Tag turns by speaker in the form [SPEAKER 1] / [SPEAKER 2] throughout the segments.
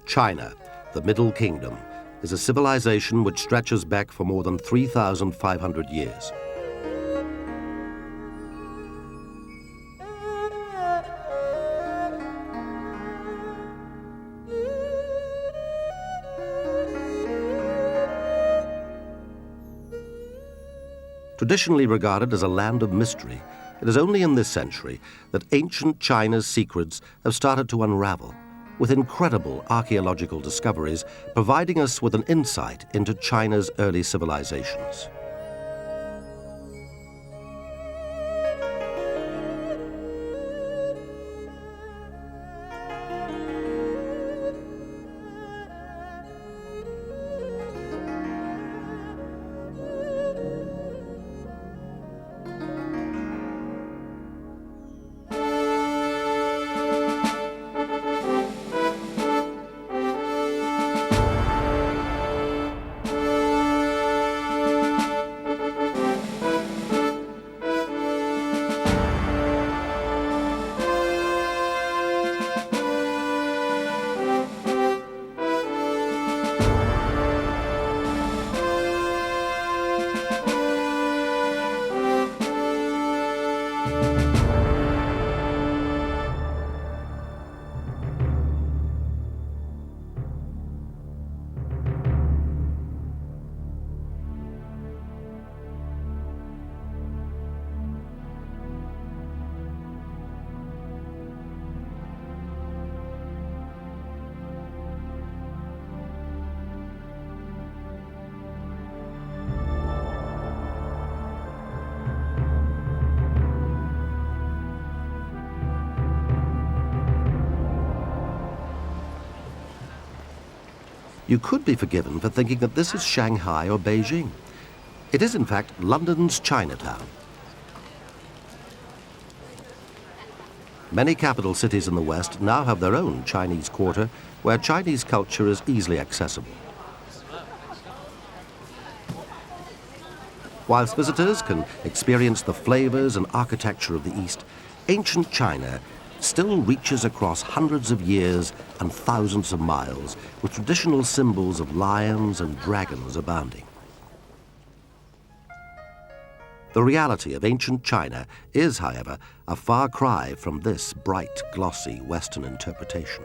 [SPEAKER 1] China, the Middle Kingdom, is a civilization which stretches back for more than 3,500 years. Traditionally regarded as a land of mystery, it is only in this century that ancient China's secrets have started to unravel, with incredible archaeological discoveries providing us with an insight into China's early civilizations. You could be forgiven for thinking that this is Shanghai or Beijing. It is, in fact, London's Chinatown. Many capital cities in the West now have their own Chinese quarter, where Chinese culture is easily accessible. Whilst visitors can experience the flavors and architecture of the East, ancient China still reaches across hundreds of years and thousands of miles, with traditional symbols of lions and dragons abounding. The reality of ancient China is, however, a far cry from this bright, glossy Western interpretation.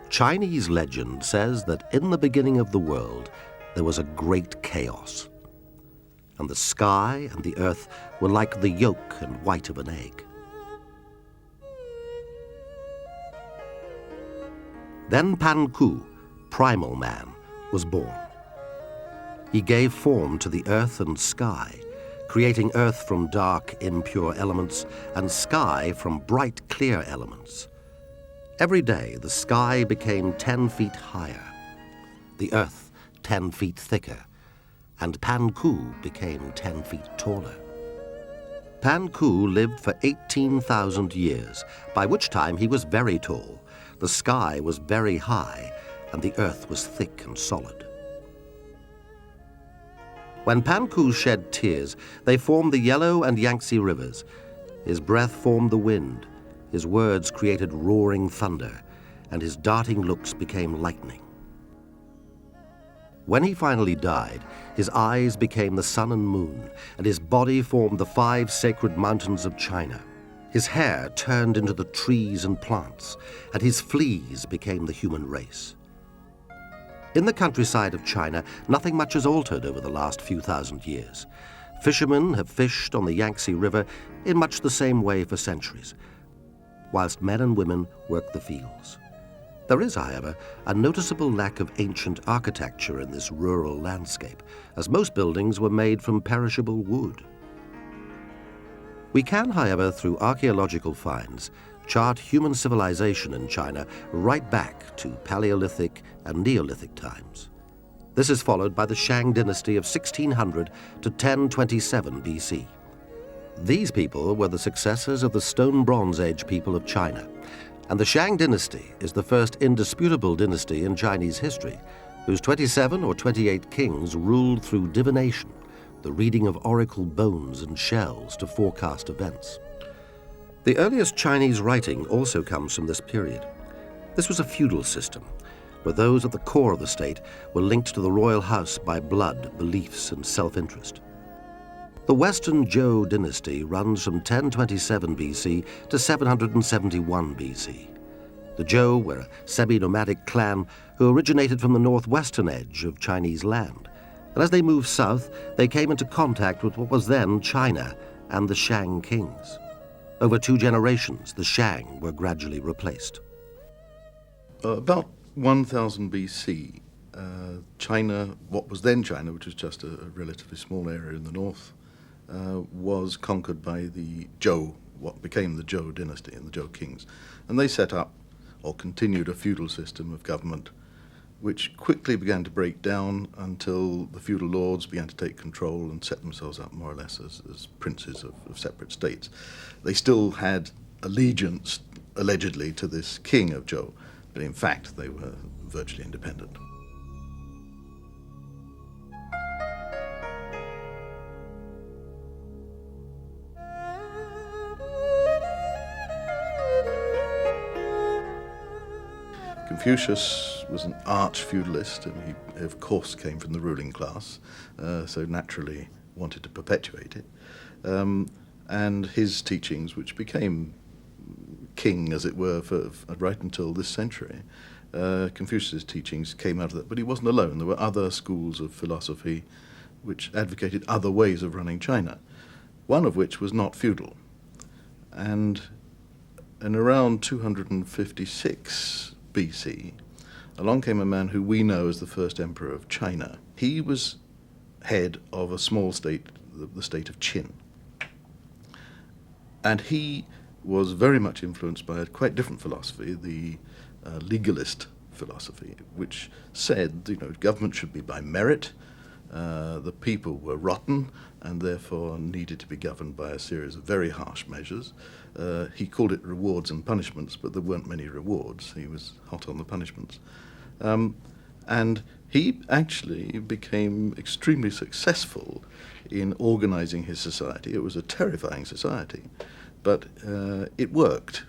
[SPEAKER 1] Chinese legend says that in the beginning of the world, there was a great chaos, and the sky and the earth were like the yolk and white of an egg. Then Pan Ku, primal man, was born. He gave form to the earth and sky, creating earth from dark, impure elements and sky from bright, clear elements. Every day, the sky became 10 feet higher, the earth 10 feet thicker, and Pan Ku became 10 feet taller. Pan Ku lived for 18,000 years, by which time he was very tall. The sky was very high, and the earth was thick and solid. When Pan Ku shed tears, they formed the Yellow and Yangtze rivers. His breath formed the wind, his words created roaring thunder, and his darting looks became lightning. When he finally died, his eyes became the sun and moon, and his body formed the 5 sacred mountains of China. His hair turned into the trees and plants, and his fleas became the human race. In the countryside of China, nothing much has altered over the last few thousand years. Fishermen have fished on the Yangtze River in much the same way for centuries, whilst men and women work the fields. There is, however, a noticeable lack of ancient architecture in this rural landscape, as most buildings were made from perishable wood. We can, however, through archaeological finds, chart human civilization in China right back to Paleolithic and Neolithic times. This is followed by the Shang Dynasty of 1600 to 1027 BC. These people were the successors of the Stone Bronze Age people of China, and the Shang Dynasty is the first indisputable dynasty in Chinese history, whose 27 or 28 kings ruled through divination, the reading of oracle bones and shells to forecast events. The earliest Chinese writing also comes from this period. This was a feudal system, where those at the core of the state were linked to the royal house by blood, beliefs, and self-interest. The Western Zhou dynasty runs from 1027 BC to 771 BC. The Zhou were a semi-nomadic clan who originated from the northwestern edge of Chinese land. And as they moved south, they came into contact with what was then China and the Shang kings. Over 2 generations, the Shang were gradually replaced.
[SPEAKER 2] About 1000 BC, China, what was then China, which was just a relatively small area in the north, was conquered by the Zhou, what became the Zhou dynasty and the Zhou kings. And they set up, or continued, a feudal system of government, which quickly began to break down until the feudal lords began to take control and set themselves up more or less as princes of separate states. They still had allegiance, allegedly, to this king of Zhou, but in fact they were virtually independent. Confucius was an arch-feudalist, and he, of course, came from the ruling class, so naturally wanted to perpetuate it. And his teachings, which became king, as it were, for right until this century, Confucius' teachings came out of that. But he wasn't alone. There were other schools of philosophy which advocated other ways of running China, one of which was not feudal. And in around 256 BC, along came a man who we know as the first emperor of China. He was head of a small state, the state of Qin. And he was very much influenced by a quite different philosophy, the legalist philosophy, which said, government should be by merit. The people were rotten and therefore needed to be governed by a series of very harsh measures. He called it rewards and punishments, but there weren't many rewards. He was hot on the punishments. And he actually became extremely successful in organizing his society. It was a terrifying society, but it worked.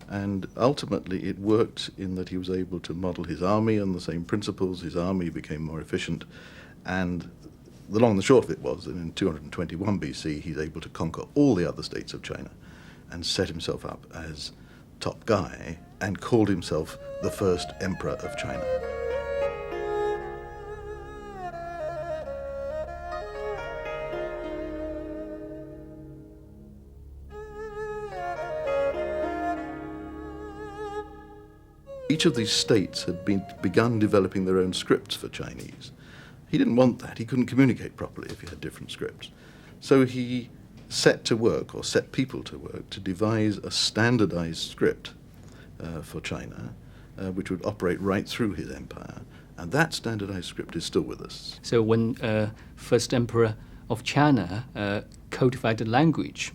[SPEAKER 2] And ultimately it worked in that he was able to model his army on the same principles. His army became more efficient. And the long and the short of it was that in 221 BC, he's able to conquer all the other states of China and set himself up as top guy and called himself the first emperor of China. Each of these states had begun developing their own scripts for Chinese. He didn't want that. He couldn't communicate properly if he had different scripts. So he set to work, or set people to work, to devise a standardized script for China, which would operate right through his empire. And that standardized script is still with us.
[SPEAKER 3] So when first emperor of China codified the language,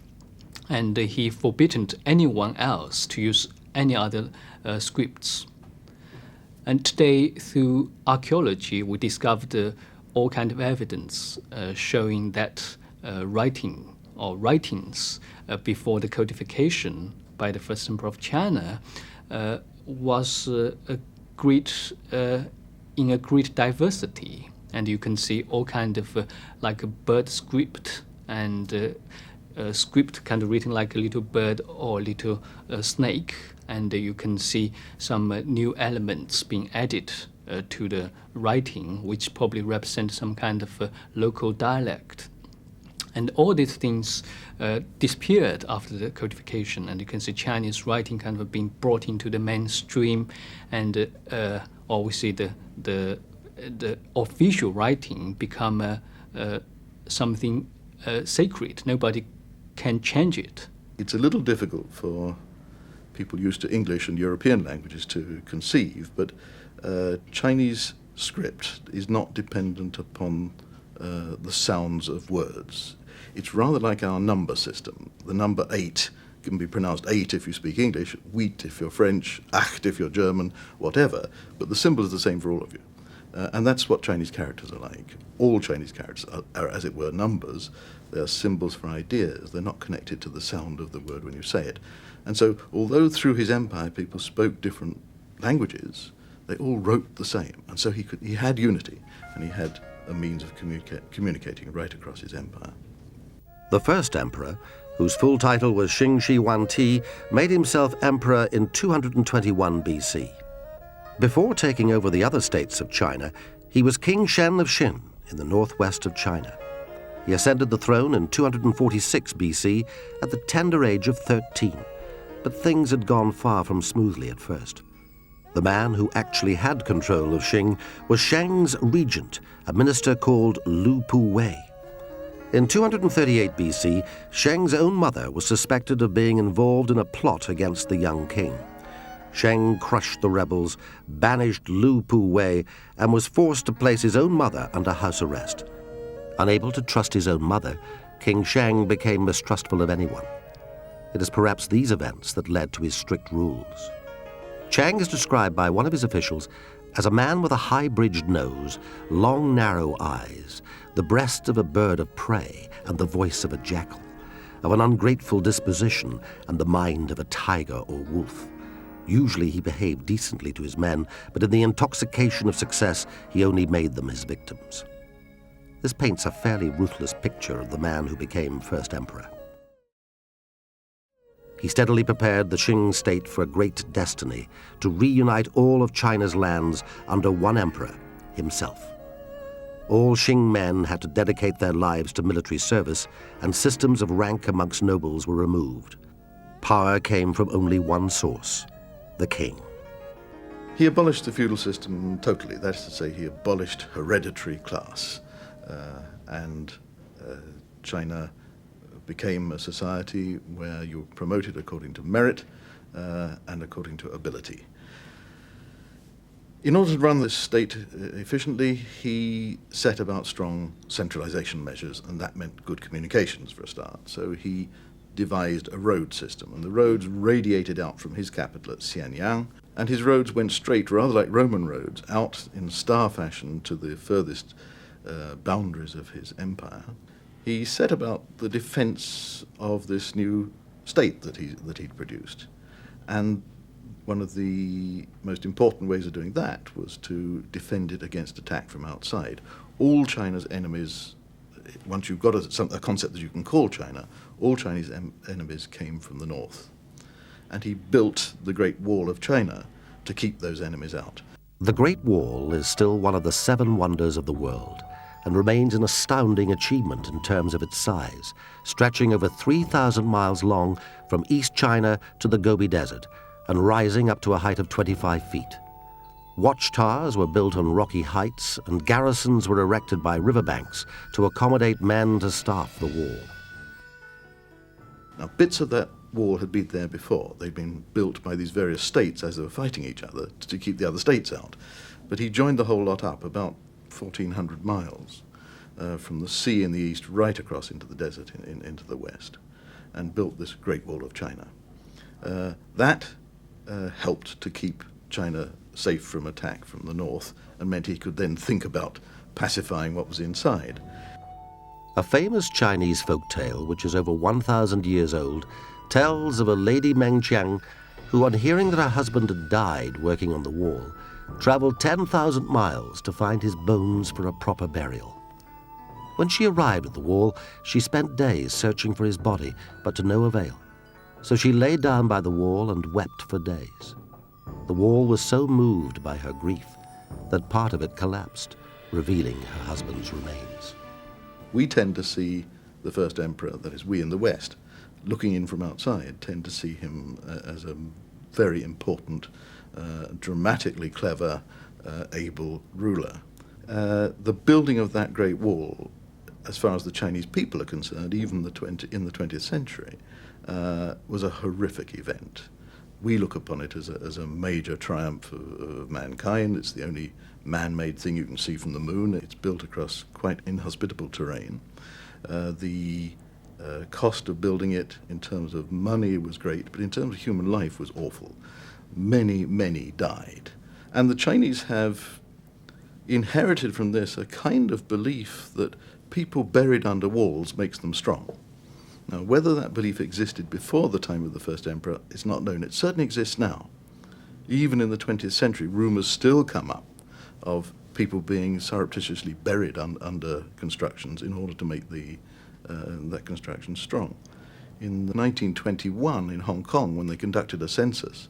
[SPEAKER 3] and he forbidden anyone else to use any other scripts. And today, through archaeology, we discovered all kind of evidence showing that writing or writings before the codification by the first emperor of China was in a great diversity. And you can see all kind of like a bird script and script kind of written like a little bird or a little snake. And you can see some new elements being added to the writing, which probably represent some kind of local dialect. And all these things disappeared after the codification, and you can see Chinese writing kind of being brought into the mainstream, and or we see the official writing become something sacred. Nobody can change it.
[SPEAKER 2] It's a little difficult for people used to English and European languages to conceive, but Chinese script is not dependent upon the sounds of words. It's rather like our number system. The number 8 can be pronounced 8 if you speak English, wheat if you're French, acht if you're German, whatever, but the symbol is the same for all of you. And that's what Chinese characters are like. All Chinese characters are, as it were, numbers. They're symbols for ideas. They're not connected to the sound of the word when you say it. And so, although through his empire people spoke different languages, they all wrote the same, and so he had unity, and he had a means of communicating right across his empire.
[SPEAKER 1] The first emperor, whose full title was Xing Shi Huangti, made himself emperor in 221 BC. Before taking over the other states of China, he was King Shen of Xin in the northwest of China. He ascended the throne in 246 BC at the tender age of 13, but things had gone far from smoothly at first. The man who actually had control of Qing was Shang's regent, a minister called Lu Puwei. In 238 BC, Shang's own mother was suspected of being involved in a plot against the young king. Shang crushed the rebels, banished Lu Puwei, and was forced to place his own mother under house arrest. Unable to trust his own mother, King Shang became mistrustful of anyone. It is perhaps these events that led to his strict rules. Chang is described by one of his officials as a man with a high-bridged nose, long, narrow eyes, the breast of a bird of prey and the voice of a jackal, of an ungrateful disposition and the mind of a tiger or wolf. Usually he behaved decently to his men, but in the intoxication of success, he only made them his victims. This paints a fairly ruthless picture of the man who became first emperor. He steadily prepared the Qing state for a great destiny, to reunite all of China's lands under one emperor, himself. All Qing men had to dedicate their lives to military service, and systems of rank amongst nobles were removed. Power came from only one source, the king.
[SPEAKER 2] He abolished the feudal system totally. That is to say, he abolished hereditary class. And China became a society where you were promoted according to merit and according to ability. In order to run this state efficiently, he set about strong centralization measures, and that meant good communications for a start. So he devised a road system, and the roads radiated out from his capital at Xianyang, and his roads went straight, rather like Roman roads, out in star fashion to the furthest boundaries of his empire. He set about the defense of this new state that he'd produced. And one of the most important ways of doing that was to defend it against attack from outside. All China's enemies, once you've got a concept that you can call China, all Chinese enemies came from the north. And he built the Great Wall of China to keep those enemies out.
[SPEAKER 1] The Great Wall is still one of the 7 wonders of the world, and remains an astounding achievement in terms of its size, stretching over 3,000 miles long from East China to the Gobi Desert, and rising up to a height of 25 feet. Watchtowers were built on rocky heights, and garrisons were erected by riverbanks to accommodate men to staff the wall.
[SPEAKER 2] Now, bits of that wall had been there before. They'd been built by these various states as they were fighting each other to keep the other states out. But he joined the whole lot up, about 1,400 miles from the sea in the east right across into the desert into the west, and built this Great Wall of China. That helped to keep China safe from attack from the north, and meant he could then think about pacifying what was inside.
[SPEAKER 1] A famous Chinese folktale, which is over 1,000 years old, tells of a Lady Mengqiang who, on hearing that her husband had died working on the wall, traveled 10,000 miles to find his bones for a proper burial. When she arrived at the wall, she spent days searching for his body, but to no avail. So she lay down by the wall and wept for days. The wall was so moved by her grief that part of it collapsed, revealing her husband's remains.
[SPEAKER 2] We tend to see the first emperor, that is we in the West, looking in from outside, tend to see him as a very important, dramatically clever, able ruler. The building of that Great Wall, as far as the Chinese people are concerned, even in the 20th century, was a horrific event. We look upon it as a major triumph of mankind. It's the only man-made thing you can see from the moon. It's built across quite inhospitable terrain. The cost of building it in terms of money was great, but in terms of human life was awful. Many, many died. And the Chinese have inherited from this a kind of belief that people buried under walls makes them strong. Now, whether that belief existed before the time of the first emperor is not known. It certainly exists now. Even in the 20th century, rumours still come up of people being surreptitiously buried under constructions in order to make that construction strong. In 1921 in Hong Kong, when they conducted a census,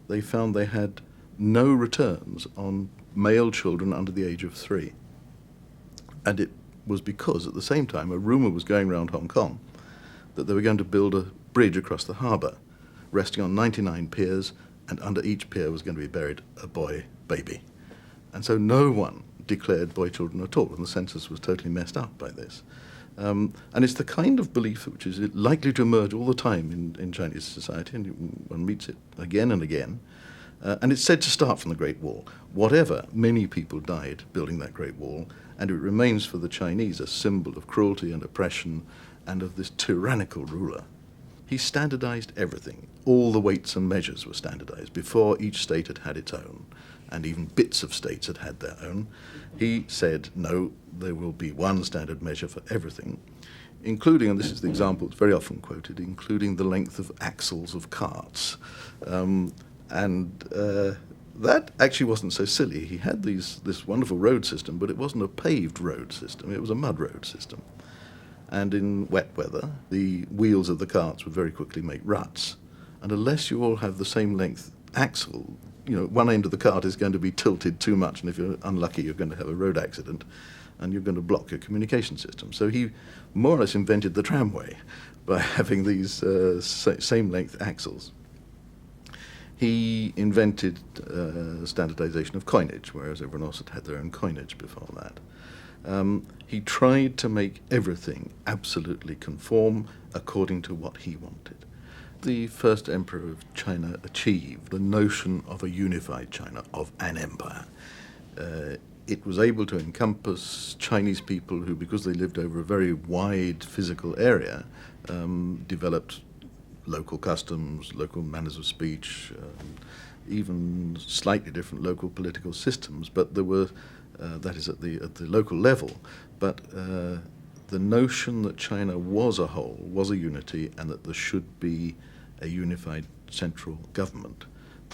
[SPEAKER 2] they found they had no returns on male children under the age of 3. And it was because, at the same time, a rumour was going around Hong Kong that they were going to build a bridge across the harbour, resting on 99 piers, and under each pier was going to be buried a boy baby. And so no one declared boy children at all, and the census was totally messed up by this. And it's the kind of belief which is likely to emerge all the time in Chinese society, and one meets it again and again. And it's said to start from the Great Wall. Whatever, many people died building that Great Wall, and it remains for the Chinese a symbol of cruelty and oppression and of this tyrannical ruler. He standardized everything. All the weights and measures were standardized before each state had had its own, and even bits of states had had their own. He said, no, there will be one standard measure for everything, including, and this is the example that's very often quoted, including the length of axles of carts. That actually wasn't so silly. He had this wonderful road system, but it wasn't a paved road system, it was a mud road system. And in wet weather, the wheels of the carts would very quickly make ruts. And unless you all have the same length axle, one end of the cart is going to be tilted too much, and if you're unlucky, you're going to have a road accident, and you're going to block your communication system. So he more or less invented the tramway by having these same length axles. He invented standardization of coinage, whereas everyone else had their own coinage before that. He tried to make everything absolutely conform according to what he wanted. The first emperor of China achieved the notion of a unified China, of an empire. It was able to encompass Chinese people who, because they lived over a very wide physical area, developed local customs, local manners of speech, even slightly different local political systems, but there were, that is at the local level, but the notion that China was a whole, was a unity, and that there should be a unified central government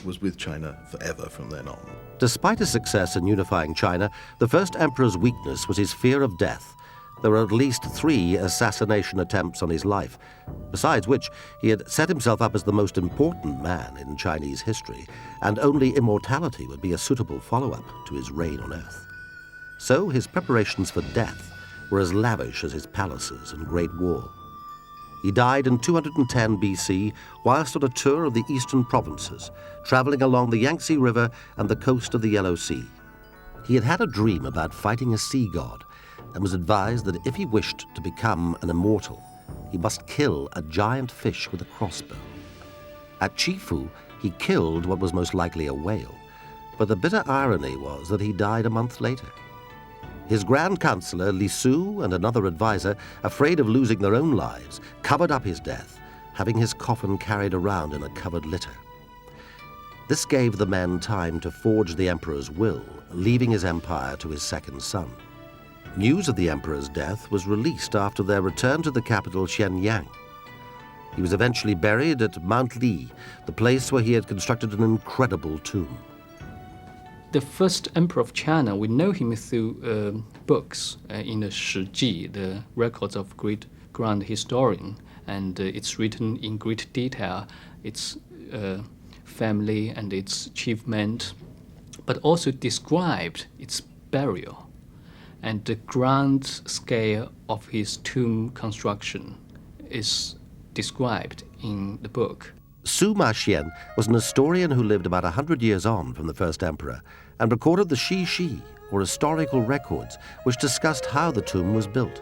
[SPEAKER 2] was with China forever from then on.
[SPEAKER 1] Despite his success in unifying China, the first emperor's weakness was his fear of death. There were at least 3 assassination attempts on his life, besides which he had set himself up as the most important man in Chinese history, and only immortality would be a suitable follow-up to his reign on earth. So his preparations for death were as lavish as his palaces and Great Wall. He died in 210 BC whilst on a tour of the eastern provinces, traveling along the Yangtze River and the coast of the Yellow Sea. He had had a dream about fighting a sea god, and was advised that if he wished to become an immortal, he must kill a giant fish with a crossbow. At Chifu, he killed what was most likely a whale, but the bitter irony was that he died a month later. His Grand Counselor, Li Su, and another advisor, afraid of losing their own lives, covered up his death, having his coffin carried around in a covered litter. This gave the men time to forge the emperor's will, leaving his empire to his second son. News of the emperor's death was released after their return to the capital Shenyang. He was eventually buried at Mount Li, the place where he had constructed an incredible tomb.
[SPEAKER 3] The first emperor of China, we know him through books in the Shiji, the records of great grand historian, and it's written in great detail, its family and its achievement, but also described its burial and the grand scale of his tomb construction is described in the book.
[SPEAKER 1] Sima Xian was an historian who lived about 100 years on from the first emperor and recorded the Shi, or historical records, which discussed how the tomb was built.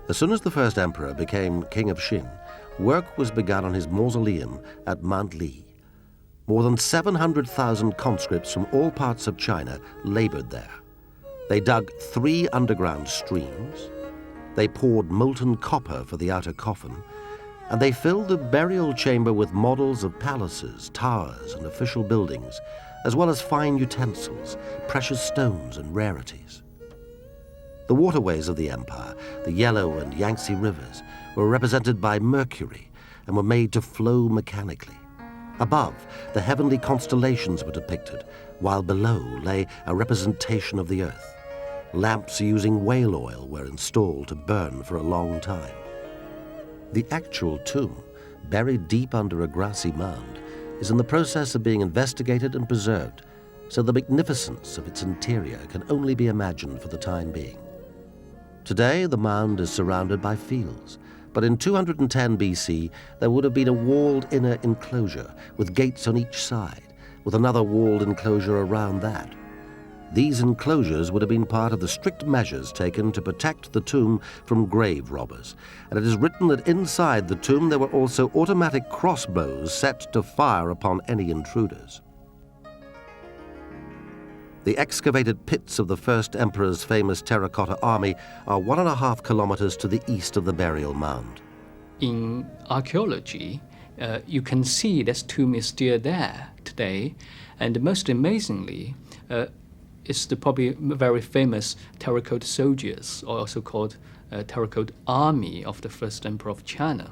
[SPEAKER 1] As soon as the first emperor became king of Xin, work was begun on his mausoleum at Mount Li. More than 700,000 conscripts from all parts of China labored there. They dug 3 underground streams, they poured molten copper for the outer coffin, and they filled the burial chamber with models of palaces, towers, and official buildings, as well as fine utensils, precious stones, and rarities. The waterways of the empire, the Yellow and Yangtze rivers, were represented by Mercury and were made to flow mechanically. Above, the heavenly constellations were depicted, while below lay a representation of the earth. Lamps using whale oil were installed to burn for a long time. The actual tomb, buried deep under a grassy mound, is in the process of being investigated and preserved, so the magnificence of its interior can only be imagined for the time being. Today, the mound is surrounded by fields, but in 210 BC, there would have been a walled inner enclosure with gates on each side, with another walled enclosure around that. These enclosures would have been part of the strict measures taken to protect the tomb from grave robbers, and it is written that inside the tomb there were also automatic crossbows set to fire upon any intruders. The excavated pits of the first emperor's famous Terracotta Army are 1.5 kilometers to the east of the burial mound.
[SPEAKER 3] In archaeology, you can see this tomb is still there today, and most amazingly, it's the probably very famous terracotta soldiers, or also called Terracotta Army of the first emperor of China.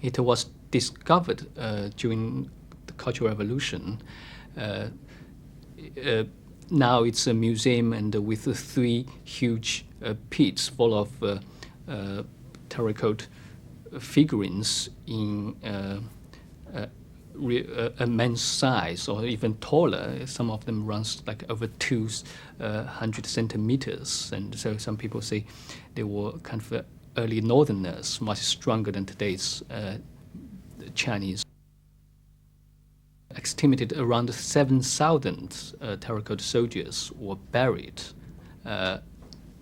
[SPEAKER 3] It was discovered during the Cultural Revolution. Now it's a museum, and with 3 huge pits full of terracotta figurines in immense size, or even taller. Some of them runs like over 200 centimeters, and so some people say they were kind of early northerners, much stronger than today's Chinese. Estimated around 7,000 terracotta soldiers were buried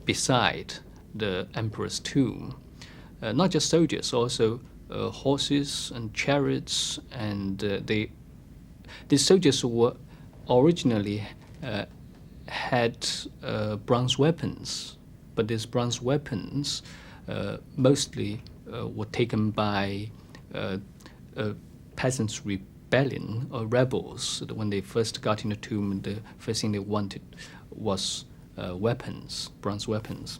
[SPEAKER 3] beside the emperor's tomb. Not just soldiers, also horses and chariots, and these soldiers were originally had bronze weapons, but these bronze weapons mostly were taken by peasants' rebellion or rebels. When they first got in the tomb, the first thing they wanted was weapons, bronze weapons.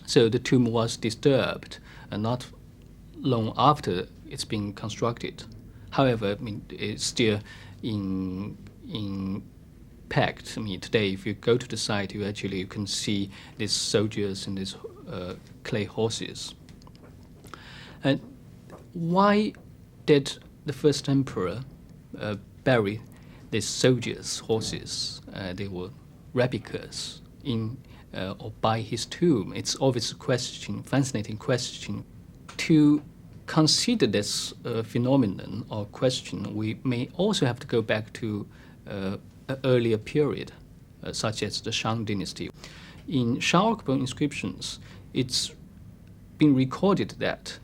[SPEAKER 3] So the tomb was disturbed, and not long after it's been constructed. However, I mean, it's still intact. I mean, today, if you go to the site, you can see these soldiers and these clay horses. And why did the first emperor bury these soldiers' horses? They were replicas in or by his tomb. It's always a question, fascinating question. To consider this phenomenon or question, we may also have to go back to an earlier period, such as the Shang Dynasty. In Shang inscriptions, it's been recorded that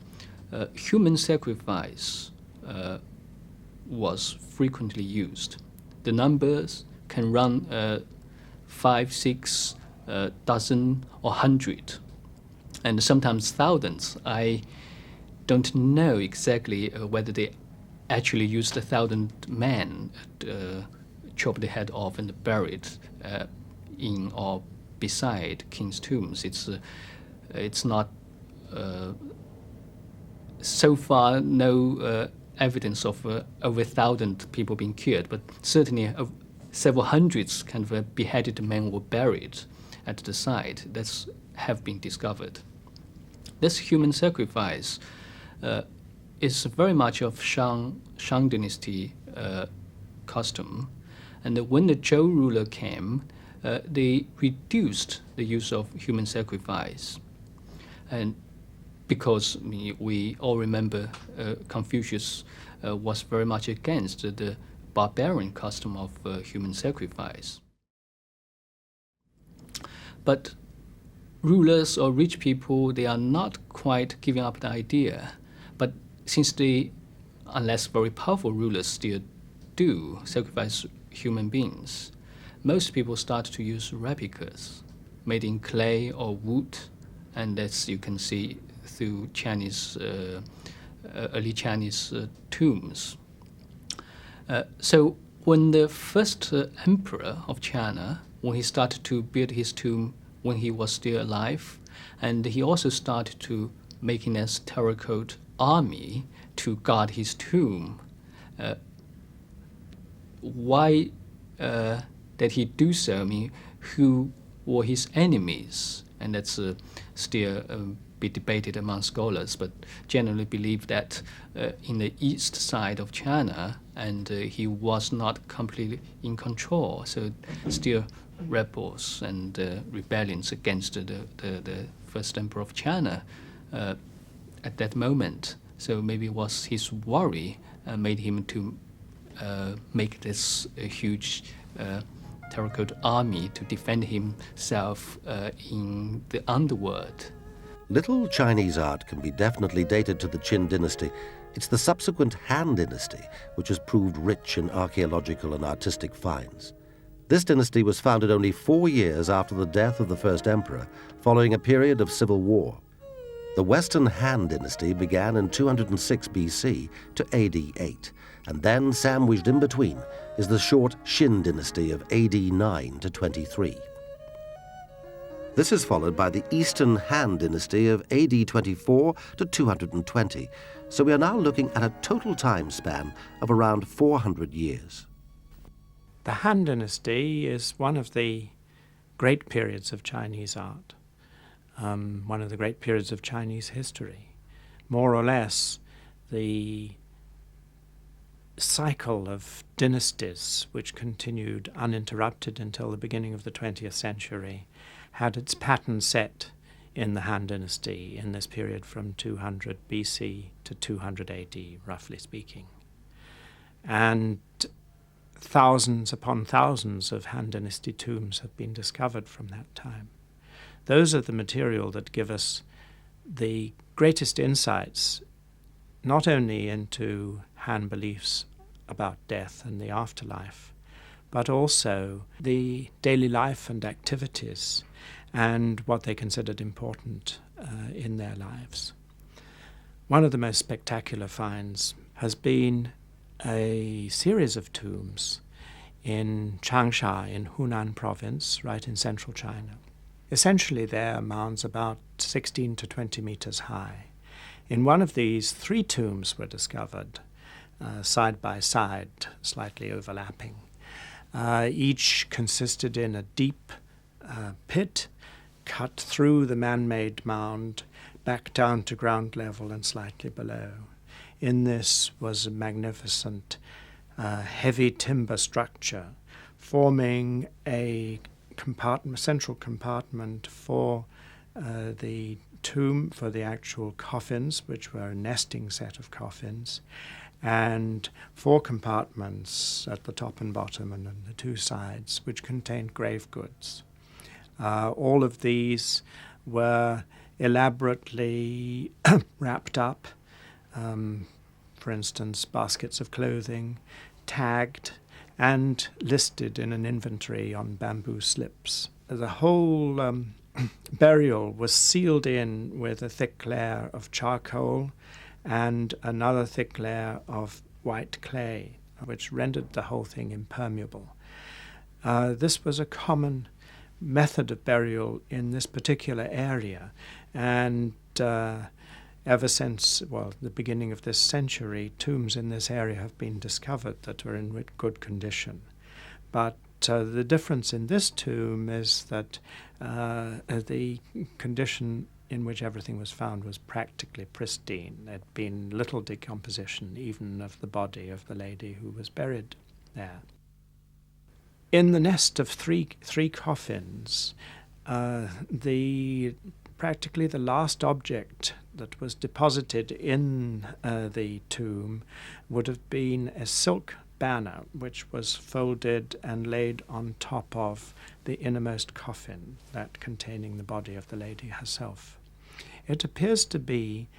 [SPEAKER 3] human sacrifice was frequently used. The numbers can run 5, 6, dozen, or 100, and sometimes thousands. I don't know exactly whether they actually used 1,000 men, chopped the head off and buried in or beside king's tombs. It's not so far no evidence of over 1,000 people being killed, but certainly several hundreds kind of beheaded men were buried at the site. That's have been discovered. This human sacrifice is very much of Shang Dynasty custom, and when the Zhou ruler came, they reduced the use of human sacrifice, and because we all remember Confucius was very much against the barbarian custom of human sacrifice. But rulers or rich people, they are not quite giving up the idea. But since they, unless very powerful rulers still do sacrifice human beings, most people start to use replicas made in clay or wood, and as you can see through Chinese, early Chinese tombs. So when the first emperor of China, when he started to build his tomb when he was still alive, and he also started to making a terracotta army to guard his tomb, why did he do so? I mean, who were his enemies? And that's still be debated among scholars, but generally believe that in the east side of China, and he was not completely in control, so still rebels and rebellions against the first emperor of China at that moment. So maybe it was his worry made him to make this huge Terracotta Army to defend himself in the underworld.
[SPEAKER 1] Little Chinese art can be definitely dated to the Qin dynasty. It's the subsequent Han Dynasty which has proved rich in archaeological and artistic finds. This dynasty was founded only 4 years after the death of the first emperor, following a period of civil war. The Western Han Dynasty began in 206 BC to AD 8, and then sandwiched in between is the short Xin Dynasty of AD 9 to 23. This is followed by the Eastern Han Dynasty of AD 24 to 220, so we are now looking at a total time span of around 400 years.
[SPEAKER 4] The Han Dynasty is one of the great periods of Chinese art, one of the great periods of Chinese history. More or less, the cycle of dynasties, which continued uninterrupted until the beginning of the 20th century, had its pattern set in the Han Dynasty in this period from 200 BC to 200 AD, roughly speaking. And thousands upon thousands of Han Dynasty tombs have been discovered from that time. Those are the material that give us the greatest insights, not only into Han beliefs about death and the afterlife, but also the daily life and activities and what they considered important in their lives. One of the most spectacular finds has been a series of tombs in Changsha in Hunan province, right in central China. Essentially, they're mounds about 16 to 20 meters high. In one of these, 3 tombs were discovered, side by side, slightly overlapping. Each consisted in a deep pit cut through the man-made mound, back down to ground level and slightly below. In this was a magnificent heavy timber structure forming a central compartment for the tomb, for the actual coffins, which were a nesting set of coffins, and 4 compartments at the top and bottom and on the 2 sides, which contained grave goods. All of these were elaborately wrapped up, for instance, baskets of clothing, tagged and listed in an inventory on bamboo slips. The whole burial was sealed in with a thick layer of charcoal and another thick layer of white clay, which rendered the whole thing impermeable. This was a common method of burial in this particular area, and ever since, the beginning of this century, tombs in this area have been discovered that are in good condition. But the difference in this tomb is that the condition in which everything was found was practically pristine. There had been little decomposition, even of the body of the lady who was buried there. In the nest of three coffins, practically the last object that was deposited in the tomb would have been a silk banner, which was folded and laid on top of the innermost coffin, that containing the body of the lady herself. It appears to be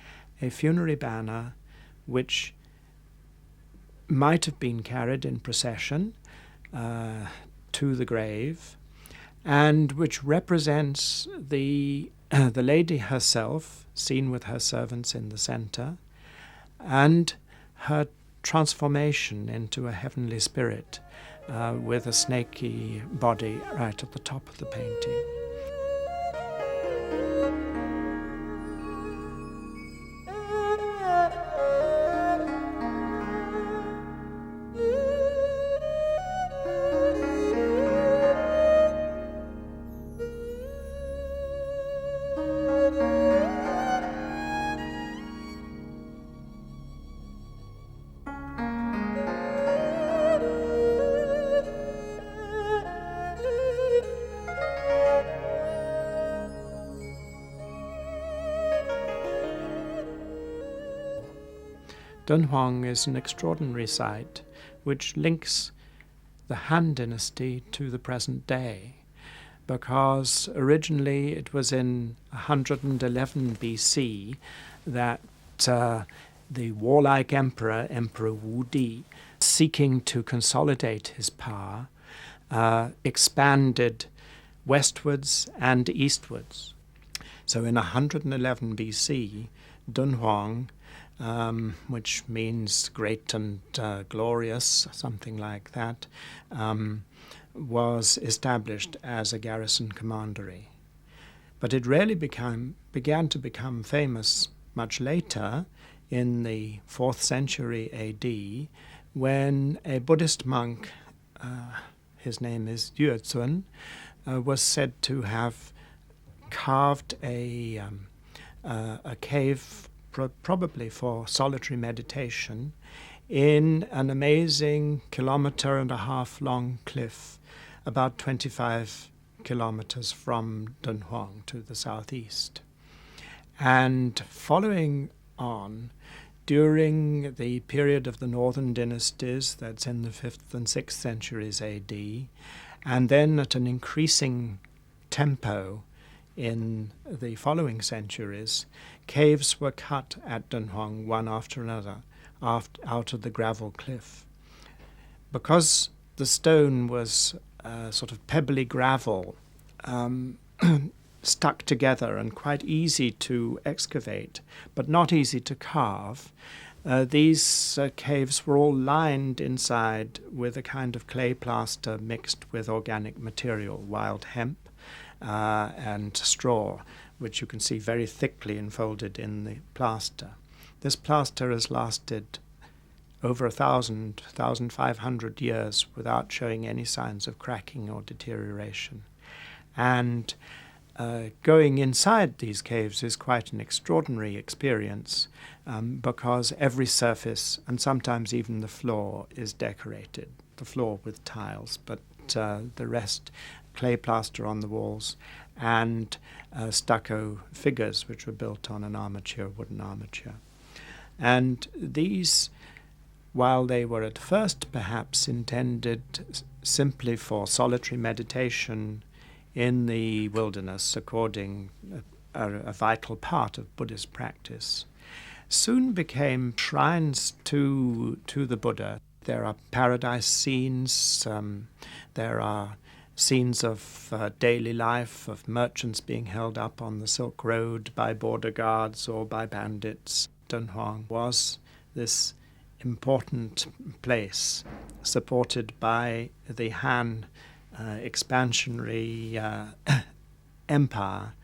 [SPEAKER 4] a funerary banner which might have been carried in procession to the grave, and which represents the lady herself, seen with her servants in the center, and her transformation into a heavenly spirit with a snaky body right at the top of the painting. Dunhuang is an extraordinary site which links the Han Dynasty to the present day, because originally it was in 111 BC that the warlike emperor, Emperor Wu Di, seeking to consolidate his power, expanded westwards and eastwards. So in 111 BC, Dunhuang, which means great and glorious, something like that, was established as a garrison commandery. But it really began to become famous much later, in the 4th century AD, when a Buddhist monk, his name is Yue, was said to have carved a cave, probably for solitary meditation, in an amazing 1.5 long cliff, about 25 kilometers from Dunhuang to the southeast. And following on, during the period of the northern dynasties, that's in the 5th and 6th centuries AD, and then at an increasing tempo in the following centuries, caves were cut at Dunhuang one after another out of the gravel cliff. Because the stone was sort of pebbly gravel, stuck together and quite easy to excavate, but not easy to carve, these caves were all lined inside with a kind of clay plaster mixed with organic material, wild hemp and straw, which you can see very thickly enfolded in the plaster. This plaster has lasted over 1,500 years without showing any signs of cracking or deterioration. And going inside these caves is quite an extraordinary experience, because every surface, and sometimes even the floor, is decorated. The floor with tiles, but the rest clay plaster on the walls, and stucco figures which were built on an armature, wooden armature. And these, while they were at first perhaps intended simply for solitary meditation in the wilderness, according a vital part of Buddhist practice, soon became shrines to the Buddha. There are paradise scenes, there are scenes of daily life, of merchants being held up on the Silk Road by border guards or by bandits. Dunhuang was this important place, supported by the Han expansionary empire.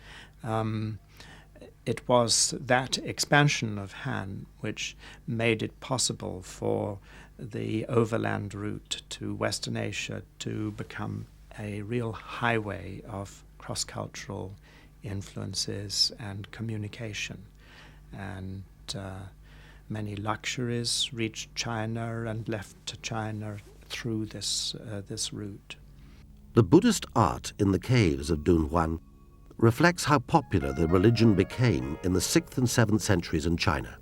[SPEAKER 4] It was that expansion of Han which made it possible for the overland route to Western Asia to become a real highway of cross-cultural influences and communication. And many luxuries reached China and left China through this route.
[SPEAKER 1] The Buddhist art in the caves of Dunhuang reflects how popular the religion became in the 6th and 7th centuries in China.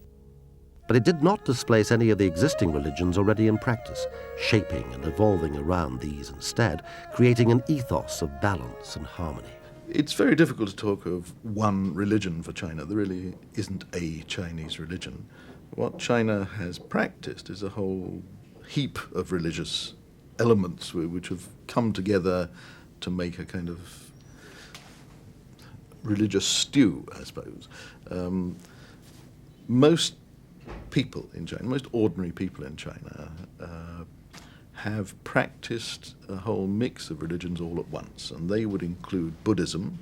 [SPEAKER 1] But it did not displace any of the existing religions already in practice, shaping and evolving around these instead, creating an ethos of balance and harmony.
[SPEAKER 2] It's very difficult to talk of one religion for China. There really isn't a Chinese religion. What China has practiced is a whole heap of religious elements which have come together to make a kind of religious stew, I suppose. Most people in China, most ordinary people in China, have practiced a whole mix of religions all at once, and they would include Buddhism,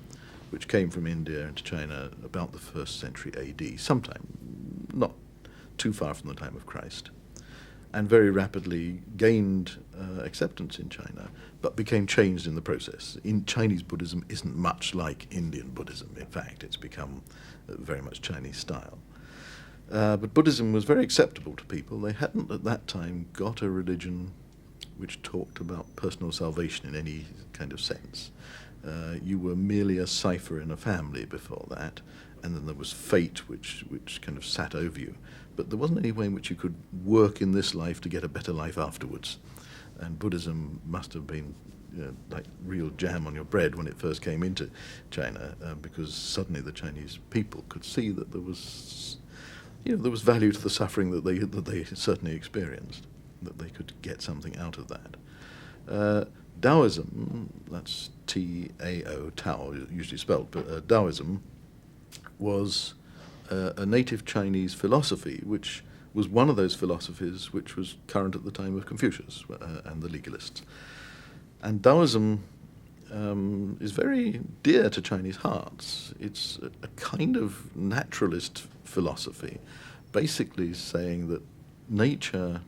[SPEAKER 2] which came from India into China about the 1st century AD, sometime not too far from the time of Christ, and very rapidly gained acceptance in China, but became changed in the process. In Chinese Buddhism isn't much like Indian Buddhism. In fact, it's become very much Chinese style. But Buddhism was very acceptable to people. They hadn't at that time got a religion which talked about personal salvation in any kind of sense. You were merely a cipher in a family before that, and then there was fate which kind of sat over you. but there wasn't any way in which you could work in this life to get a better life afterwards. And Buddhism must have been like real jam on your bread when it first came into China, because suddenly the Chinese people could see that there was value to the suffering that they certainly experienced, that they could get something out of that. Taoism, that's T-A-O, Tao, usually spelled, but Taoism was a native Chinese philosophy, which was one of those philosophies which was current at the time of Confucius and the legalists. And Taoism is very dear to Chinese hearts. It's a kind of naturalist philosophy, basically saying that nature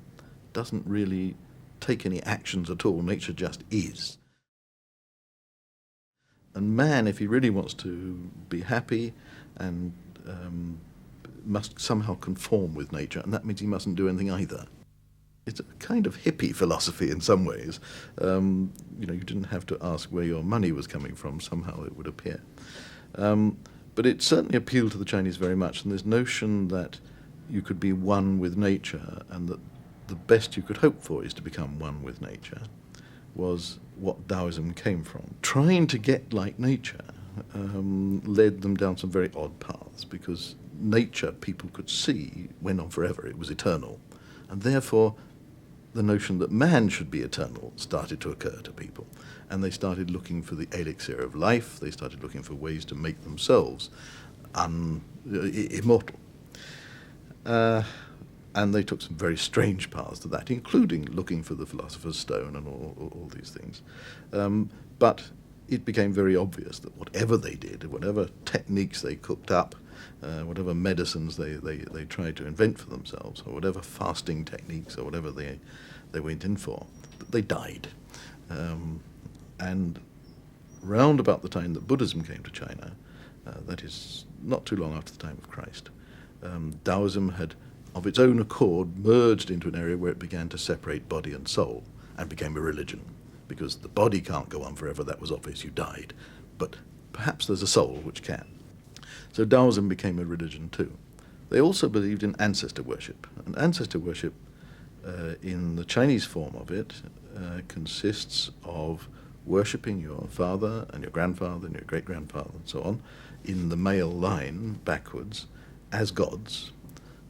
[SPEAKER 2] doesn't really take any actions at all. Nature just is. And man, if he really wants to be happy, and must somehow conform with nature, and that means he mustn't do anything either. It's a kind of hippie philosophy in some ways. You didn't have to ask where your money was coming from, somehow it would appear. But it certainly appealed to the Chinese very much, and this notion that you could be one with nature, and that the best you could hope for is to become one with nature, was what Taoism came from. Trying to get like nature led them down some very odd paths, because nature, people could see, went on forever. It was eternal. And therefore, the notion that man should be eternal started to occur to people. And they started looking for the elixir of life. They started looking for ways to make themselves immortal. And they took some very strange paths to that, including looking for the philosopher's stone and all these things. But it became very obvious that whatever they did, whatever techniques they cooked up, whatever medicines they tried to invent for themselves, or whatever fasting techniques, or whatever they went in for, they died. And round about the time that Buddhism came to China, that is not too long after the time of Christ, Taoism had, of its own accord, merged into an area where it began to separate body and soul, and became a religion. Because the body can't go on forever, that was obvious, you died. But perhaps there's a soul which can. So Taoism became a religion too. They also believed in ancestor worship. And ancestor worship, in the Chinese form of it, consists of worshipping your father and your grandfather and your great-grandfather and so on, in the male line, backwards, as gods.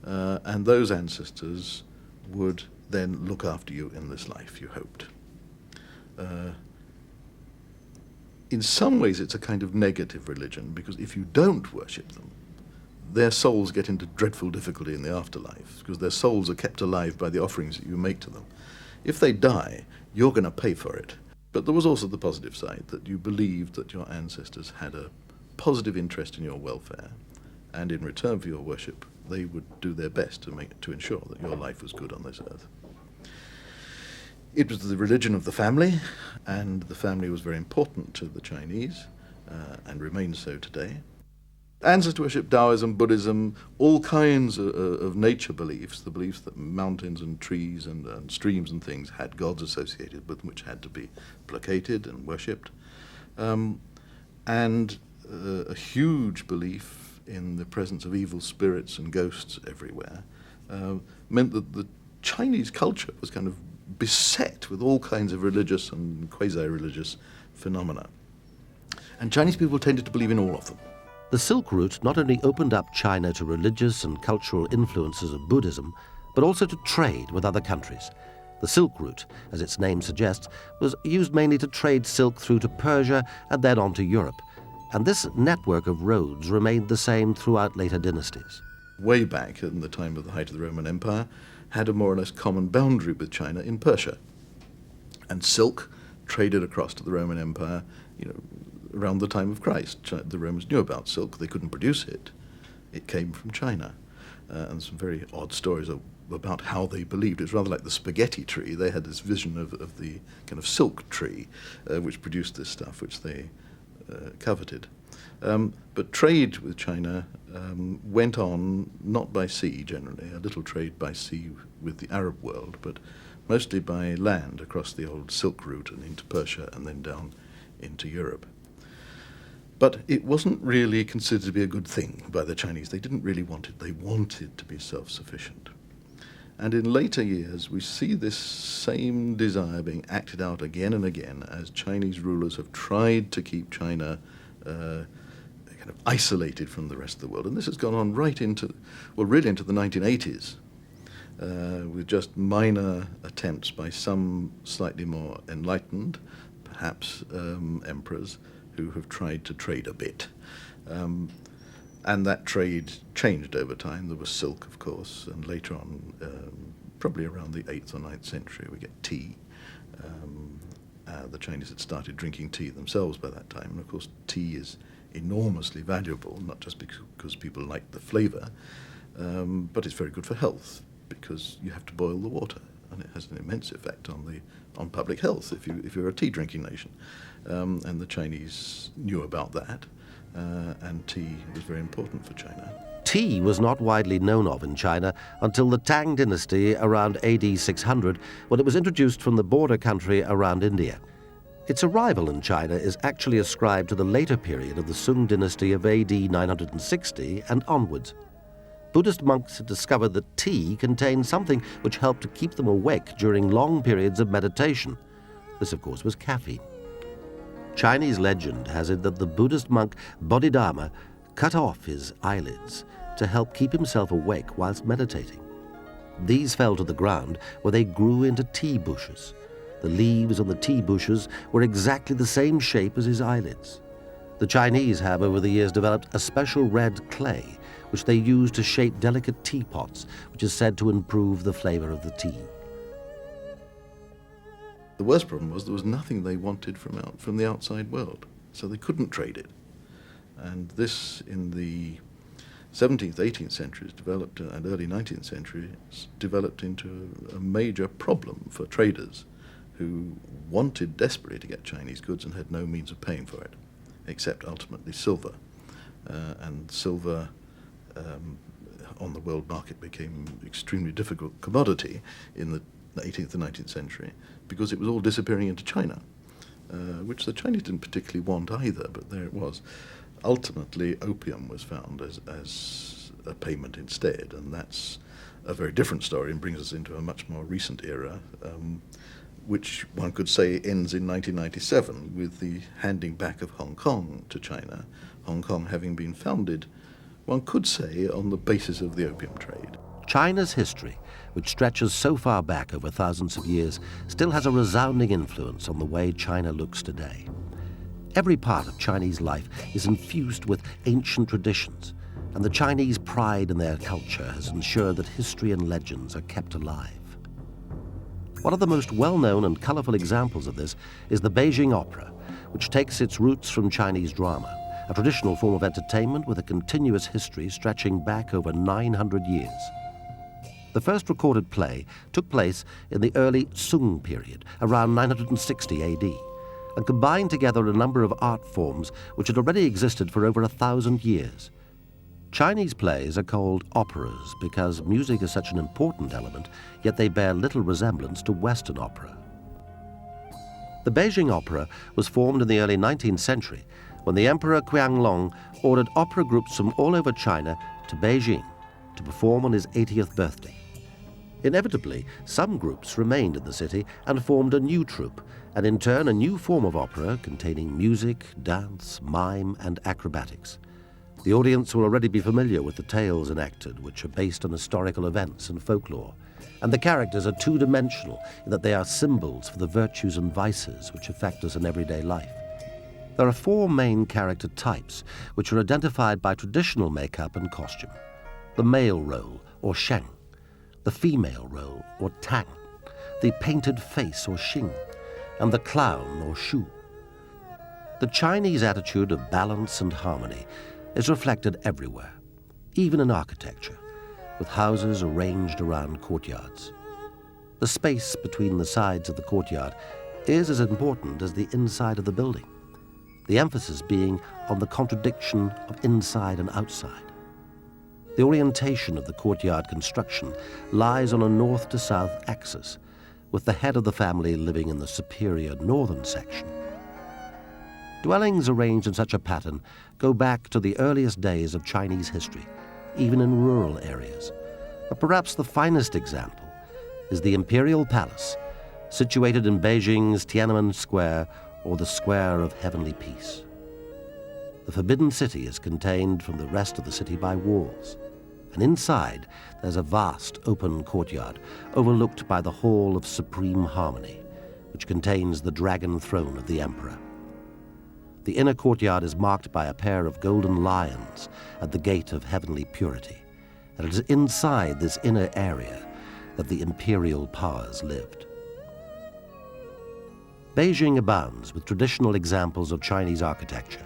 [SPEAKER 2] And those ancestors would then look after you in this life, you hoped. In some ways it's a kind of negative religion, because if you don't worship them, their souls get into dreadful difficulty in the afterlife, because their souls are kept alive by the offerings that you make to them. If they die, you're going to pay for it. But there was also the positive side, that you believed that your ancestors had a positive interest in your welfare, and in return for your worship, they would do their best to ensure that your life was good on this earth. It was the religion of the family, and the family was very important to the Chinese, and remains so today. Ancestor worship, Taoism, Buddhism, all kinds of nature beliefs, the beliefs that mountains and trees and streams and things had gods associated with them, which had to be placated and worshipped, and a huge belief in the presence of evil spirits and ghosts everywhere, meant that the Chinese culture was kind of beset with all kinds of religious and quasi-religious phenomena. And Chinese people tended to believe in all of them.
[SPEAKER 1] The Silk Route not only opened up China to religious and cultural influences of Buddhism, but also to trade with other countries. The Silk Route, as its name suggests, was used mainly to trade silk through to Persia and then on to Europe. And this network of roads remained the same throughout later dynasties.
[SPEAKER 2] Way back in the time of the height of the Roman Empire, had a more or less common boundary with China in Persia. And silk traded across to the Roman Empire, around the time of Christ. The Romans knew about silk. They couldn't produce it. It came from China. And some very odd stories about how they believed. It was rather like the spaghetti tree. They had this vision of the kind of silk tree, which produced this stuff, which they coveted. But trade with China went on, not by sea generally, a little trade by sea with the Arab world, but mostly by land across the old Silk Route and into Persia and then down into Europe. But it wasn't really considered to be a good thing by the Chinese. They didn't really want it. They wanted to be self-sufficient. And in later years, we see this same desire being acted out again and again as Chinese rulers have tried to keep China kind of isolated from the rest of the world. And this has gone on right into, well, really into the 1980s, with just minor attempts by some slightly more enlightened, perhaps emperors, who have tried to trade a bit. And that trade changed over time. There was silk, of course, and later on, probably around the 8th or 9th century, we get tea. The Chinese had started drinking tea themselves by that time. And of course, tea is enormously valuable, not just because people like the flavor, but it's very good for health because you have to boil the water. And it has an immense effect on public health if you're a tea drinking nation. And the Chinese knew about that. And tea was very important for China.
[SPEAKER 1] Tea was not widely known of in China until the Tang Dynasty around AD 600, when it was introduced from the border country around India. Its arrival in China is actually ascribed to the later period of the Sung Dynasty of AD 960 and onwards. Buddhist monks had discovered that tea contained something which helped to keep them awake during long periods of meditation. This, of course, was caffeine. Chinese legend has it that the Buddhist monk Bodhidharma cut off his eyelids to help keep himself awake whilst meditating. These fell to the ground where they grew into tea bushes. The leaves on the tea bushes were exactly the same shape as his eyelids. The Chinese have over the years developed a special red clay which they use to shape delicate teapots, which is said to improve the flavor of the tea.
[SPEAKER 2] The worst problem was there was nothing they wanted from the outside world, so they couldn't trade it. And this, in the 17th, 18th centuries, developed, and early 19th century, developed into a major problem for traders who wanted desperately to get Chinese goods and had no means of paying for it, except ultimately silver. And silver on the world market became an extremely difficult commodity in the 18th and 19th century because it was all disappearing into China, which the Chinese didn't particularly want either, but there it was. Ultimately, opium was found as a payment instead, and that's a very different story and brings us into a much more recent era, which one could say ends in 1997 with the handing back of Hong Kong to China, Hong Kong having been founded, one could say, on the basis of the opium trade.
[SPEAKER 1] China's history, which stretches so far back over thousands of years, still has a resounding influence on the way China looks today. Every part of Chinese life is infused with ancient traditions, and the Chinese pride in their culture has ensured that history and legends are kept alive. One of the most well-known and colorful examples of this is the Beijing opera, which takes its roots from Chinese drama, a traditional form of entertainment with a continuous history stretching back over 900 years. The first recorded play took place in the early Sung period, around 960 AD, and combined together a number of art forms which had already existed for over 1,000 years. Chinese plays are called operas because music is such an important element, yet they bear little resemblance to Western opera. The Beijing opera was formed in the early 19th century when the Emperor Qianlong ordered opera groups from all over China to Beijing to perform on his 80th birthday. Inevitably, some groups remained in the city and formed a new troupe, and in turn a new form of opera containing music, dance, mime, and acrobatics. The audience will already be familiar with the tales enacted, which are based on historical events and folklore, and the characters are two-dimensional in that they are symbols for the virtues and vices which affect us in everyday life. There are four main character types, which are identified by traditional makeup and costume: the male role, or Shang; the female role, or Tang; the painted face, or Xing; and the clown, or Shu. The Chinese attitude of balance and harmony is reflected everywhere, even in architecture, with houses arranged around courtyards. The space between the sides of the courtyard is as important as the inside of the building, the emphasis being on the contradiction of inside and outside. The orientation of the courtyard construction lies on a north to south axis, with the head of the family living in the superior northern section. Dwellings arranged in such a pattern go back to the earliest days of Chinese history, even in rural areas. But perhaps the finest example is the Imperial Palace, situated in Beijing's Tiananmen Square, or the Square of Heavenly Peace. The Forbidden City is contained from the rest of the city by walls, and inside there's a vast open courtyard overlooked by the Hall of Supreme Harmony, which contains the dragon throne of the emperor. The inner courtyard is marked by a pair of golden lions at the gate of heavenly purity, and it is inside this inner area that the imperial powers lived. Beijing abounds with traditional examples of Chinese architecture.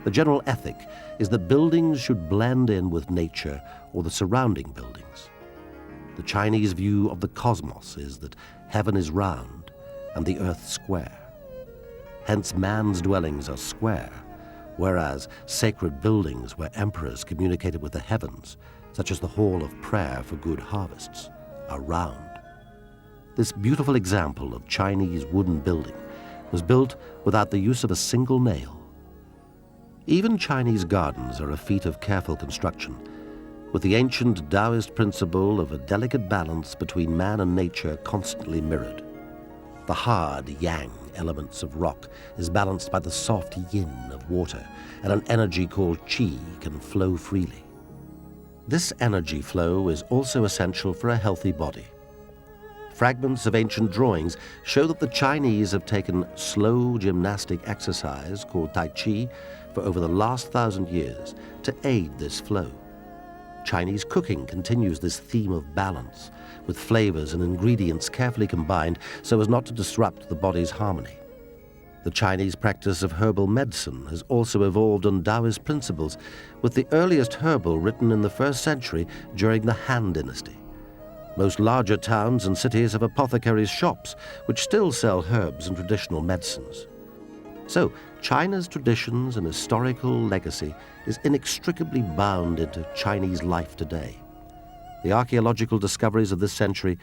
[SPEAKER 1] The general ethic is that buildings should blend in with nature or the surrounding buildings. The Chinese view of the cosmos is that heaven is round and the earth square. Hence man's dwellings are square, whereas sacred buildings where emperors communicated with the heavens, such as the Hall of Prayer for Good Harvests, are round. This beautiful example of Chinese wooden building was built without the use of a single nail. Even Chinese gardens are a feat of careful construction, with the ancient Taoist principle of a delicate balance between man and nature constantly mirrored. The hard yang elements of rock is balanced by the soft yin of water, and an energy called qi can flow freely. This energy flow is also essential for a healthy body. Fragments of ancient drawings show that the Chinese have taken slow gymnastic exercise called Tai Chi for over the last 1,000 years to aid this flow. Chinese cooking continues this theme of balance, with flavors and ingredients carefully combined so as not to disrupt the body's harmony. The Chinese practice of herbal medicine has also evolved on Taoist principles, with the earliest herbal written in the 1st century during the Han Dynasty. Most larger towns and cities have apothecaries' shops, which still sell herbs and traditional medicines. So, China's traditions and historical legacy is inextricably bound into Chinese life today. The archaeological discoveries of this century,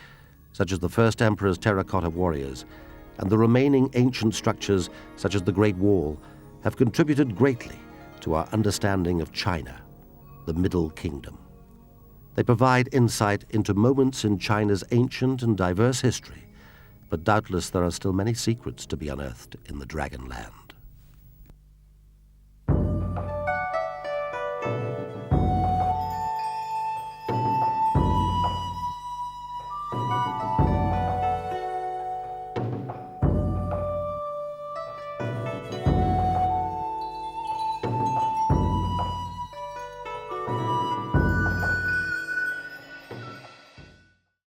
[SPEAKER 1] such as the first emperor's terracotta warriors, and the remaining ancient structures, such as the Great Wall, have contributed greatly to our understanding of China, the Middle Kingdom. They provide insight into moments in China's ancient and diverse history, but doubtless there are still many secrets to be unearthed in the Dragon Land.